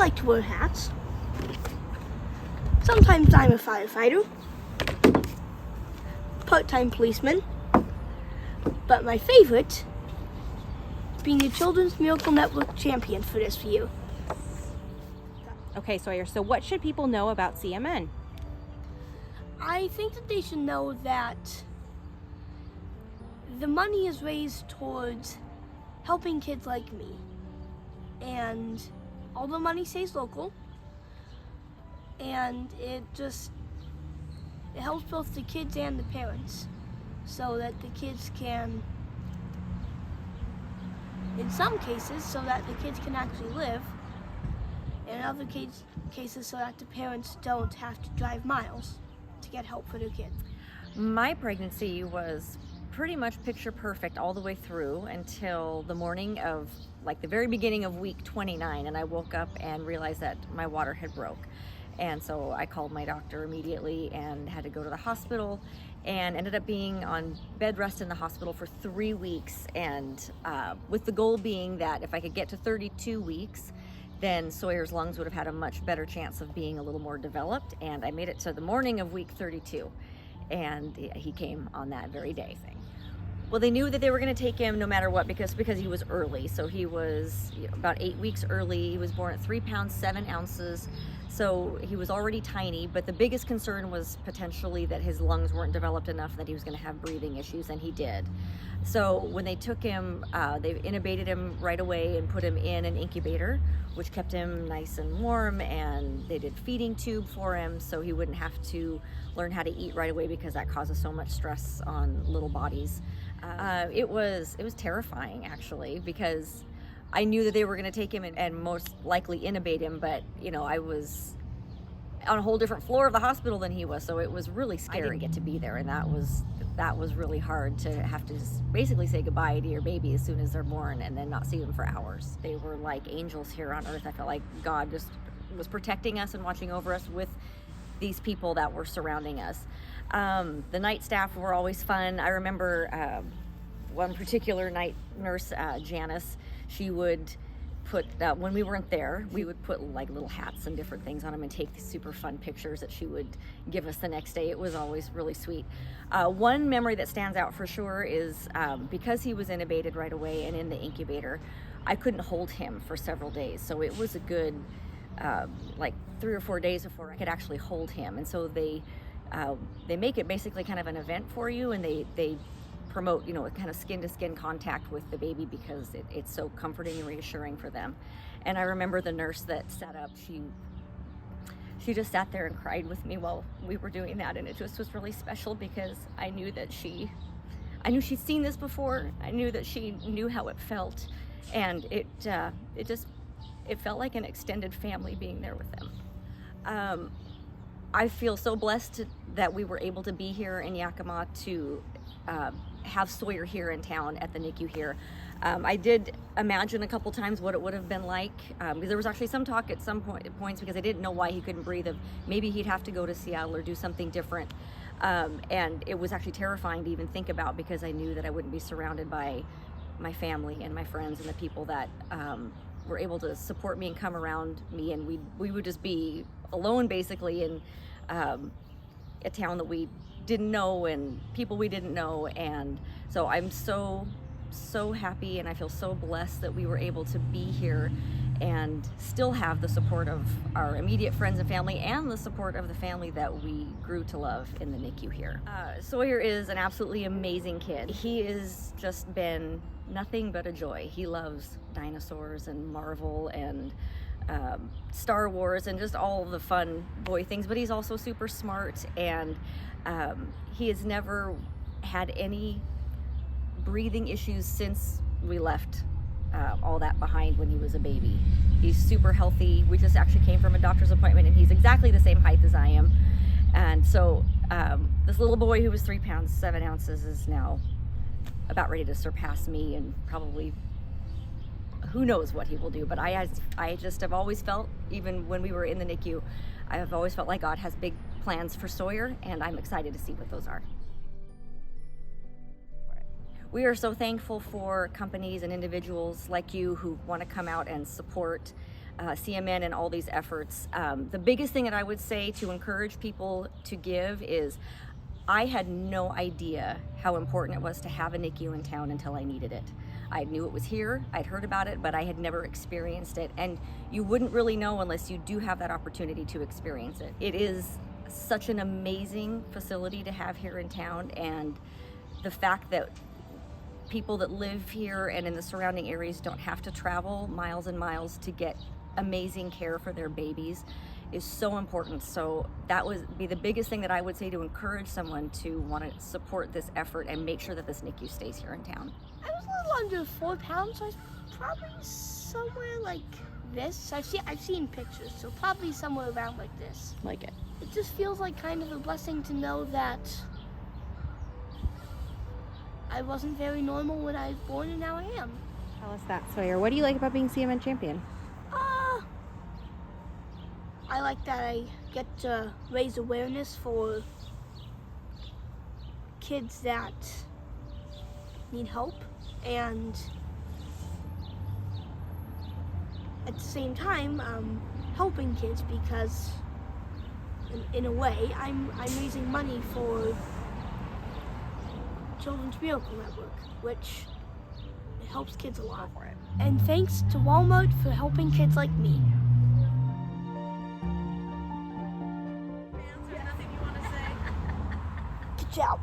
like to wear hats. Sometimes I'm a firefighter, part-time policeman, but my favorite is being the Children's Miracle Network champion for this year. Okay, Sawyer, so what should people know about CMN? I think that they should know that the money is raised towards helping kids like me, and all the money stays local, and it helps both the kids and the parents, so that the kids can, in some cases, so that the kids can actually live, and in other cases so that the parents don't have to drive miles to get help for their kid. My pregnancy was pretty much picture perfect all the way through until the morning of, like the very beginning of week 29, and I woke up and realized that my water had broke. And so I called my doctor immediately and had to go to the hospital, and ended up being on bed rest in the hospital for 3 weeks, and with the goal being that if I could get to 32 weeks, then Sawyer's lungs would have had a much better chance of being a little more developed. And I made it to the morning of week 32, and he came on that very day. Well, they knew that they were going to take him no matter what because he was early. So he was about 8 weeks early. He was born at 3 pounds 7 ounces. So he was already tiny, but the biggest concern was potentially that his lungs weren't developed enough, that he was going to have breathing issues, and he did. So when they took him, they intubated him right away and put him in an incubator, which kept him nice and warm, and they did feeding tube for him so he wouldn't have to learn how to eat right away because that causes so much stress on little bodies. It was terrifying, actually, because I knew that they were going to take him and most likely intubate him, but I was on a whole different floor of the hospital than he was, so it was really scary. I didn't get to be there, and that was really hard to have to just basically say goodbye to your baby as soon as they're born and then not see them for hours. They were like angels here on earth. I felt like God just was protecting us and watching over us with these people that were surrounding us. The night staff were always fun. I remember one particular night nurse, Janice, she would put, when we weren't there, we would put like little hats and different things on them and take these super fun pictures that she would give us the next day. It was always really sweet. One memory that stands out for sure is because he was intubated right away and in the incubator, I couldn't hold him for several days. So it was a good like 3 or 4 days before I could actually hold him. And so they make it basically kind of an event for you, and they promote, kind of skin-to-skin contact with the baby because it's so comforting and reassuring for them. And I remember the nurse that sat up, she just sat there and cried with me while we were doing that, and it just was really special because I knew she'd seen this before. I knew that she knew how it felt, and it felt like an extended family being there with them. I feel so blessed that we were able to be here in Yakima to have Sawyer here in town at the NICU here. I did imagine a couple times what it would have been like, because there was actually some talk at some points, because I didn't know why he couldn't breathe, of maybe he'd have to go to Seattle or do something different. And it was actually terrifying to even think about, because I knew that I wouldn't be surrounded by my family and my friends and the people that were able to support me and come around me, and we would just be alone basically in a town that we didn't know and people we didn't know. And so I'm so happy, and I feel so blessed that we were able to be here and still have the support of our immediate friends and family and the support of the family that we grew to love in the NICU here. Sawyer is an absolutely amazing kid. He has just been nothing but a joy. He loves dinosaurs and Marvel and Star Wars and just all the fun boy things, but he's also super smart, and he has never had any breathing issues since we left all that behind when he was a baby. He's super healthy. We just actually came from a doctor's appointment, and he's exactly the same height as I am. And so this little boy who was 3 pounds 7 ounces is now about ready to surpass me, and probably who knows what he will do. But I just have always felt, even when we were in the NICU, I have always felt like God has big plans for Sawyer, and I'm excited to see what those are. We are so thankful for companies and individuals like you who want to come out and support CMN and all these efforts. The biggest thing that I would say to encourage people to give is, I had no idea how important it was to have a NICU in town until I needed it. I knew it was here, I'd heard about it, but I had never experienced it. And you wouldn't really know unless you do have that opportunity to experience it. It is such an amazing facility to have here in town, and the fact that people that live here and in the surrounding areas don't have to travel miles and miles to get amazing care for their babies is so important. So that would be the biggest thing that I would say to encourage someone to want to support this effort and make sure that this NICU stays here in town. I was a little under 4 pounds, so I was probably somewhere like this. I've seen pictures, so probably somewhere around like this. Like it. It just feels like kind of a blessing to know that I wasn't very normal when I was born, and now I am. Tell us that, Sawyer. What do you like about being CMN champion? I like that I get to raise awareness for kids that need help, and at the same time, helping kids, because in a way, I'm raising money for Children's Miracle Network, which helps kids a lot. Go for it. And thanks to Walmart for helping kids like me. Nothing you want to say? Good job.